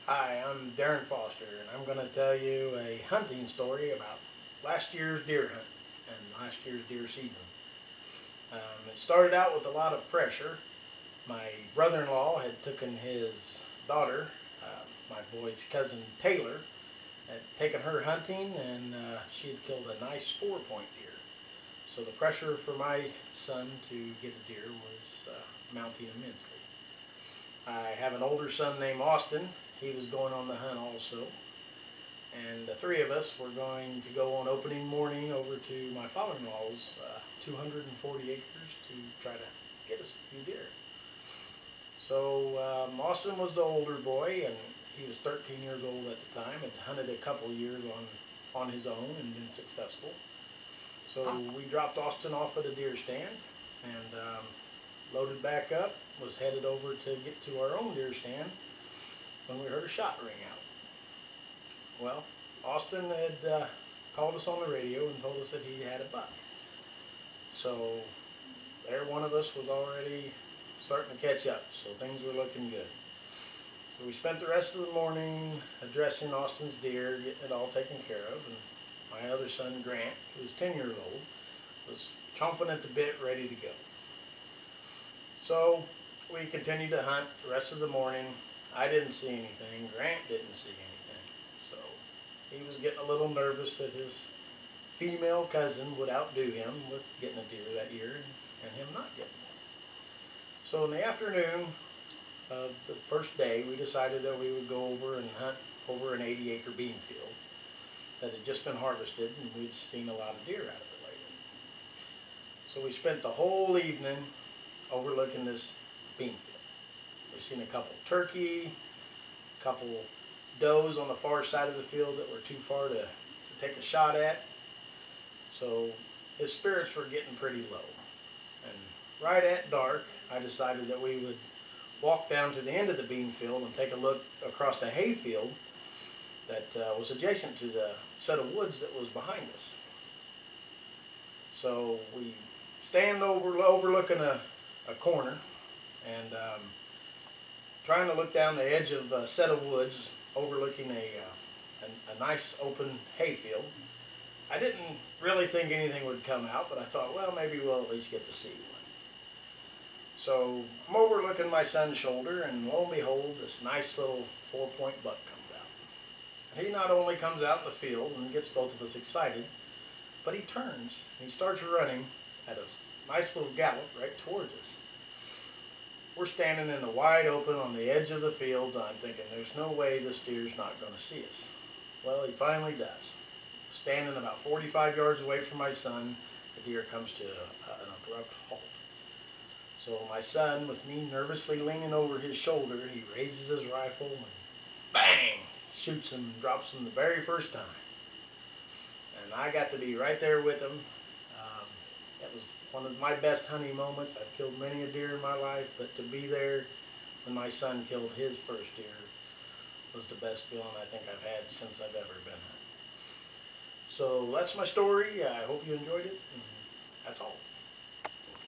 Hi, I'm Darrin Foster, and I'm going to tell you a hunting story about last year's deer hunt and last year's deer season. It started out with a lot of pressure. My brother-in-law had taken his daughter, my boy's cousin Taylor, had taken her hunting, and she had killed a nice 4-point deer. So the pressure for my son to get a deer was mounting immensely. I have an older son named Austin. He was going on the hunt also. And the three of us were going to go on opening morning over to my father-in-law's 240 acres to try to get us a few deer. So Austin was the older boy, and he was 13 years old at the time and hunted a couple of years on his own and been successful. So we dropped Austin off at a deer stand and loaded back up, was headed over to get to our own deer stand when we heard a shot ring out. Well, Austin had called us on the radio and told us that he had a buck. So there one of us was already starting to catch up, so things were looking good. So we spent the rest of the morning addressing Austin's deer, getting it all taken care of, and my other son Grant, who was 10 years old, was chomping at the bit ready to go. So we continued to hunt the rest of the morning. I didn't see anything. Grant didn't see anything. So he was getting a little nervous that his female cousin would outdo him with getting a deer that year and him not getting one. So in the afternoon of the first day, we decided that we would go over and hunt over an 80-acre bean field that had just been harvested, and we'd seen a lot of deer out of it lately. So we spent the whole evening overlooking this bean field. We've seen a couple turkey, a couple does on the far side of the field that were too far to take a shot at. So his spirits were getting pretty low. And right at dark, I decided that we would walk down to the end of the bean field and take a look across the hay field that was adjacent to the set of woods that was behind us. So we stand overlooking a corner and trying to look down the edge of a set of woods overlooking a nice open hay field. I didn't really think anything would come out, but I thought, well, maybe we'll at least get to see one. So I'm overlooking my son's shoulder, and lo and behold, this nice little 4-point buck comes out. And he not only comes out in the field and gets both of us excited, but he turns and he starts running at a nice little gallop right towards us. We're standing in the wide open on the edge of the field. I'm thinking, there's no way this deer's not going to see us. Well, he finally does. Standing about 45 yards away from my son, the deer comes to an abrupt halt. So my son, with me nervously leaning over his shoulder, he raises his rifle and bang! Shoots him and drops him the very first time. And I got to be right there with him. That was one of my best hunting moments. I've killed many a deer in my life, but to be there when my son killed his first deer was the best feeling I think I've had since I've ever been hunting. So that's my story. I hope you enjoyed it. And that's all.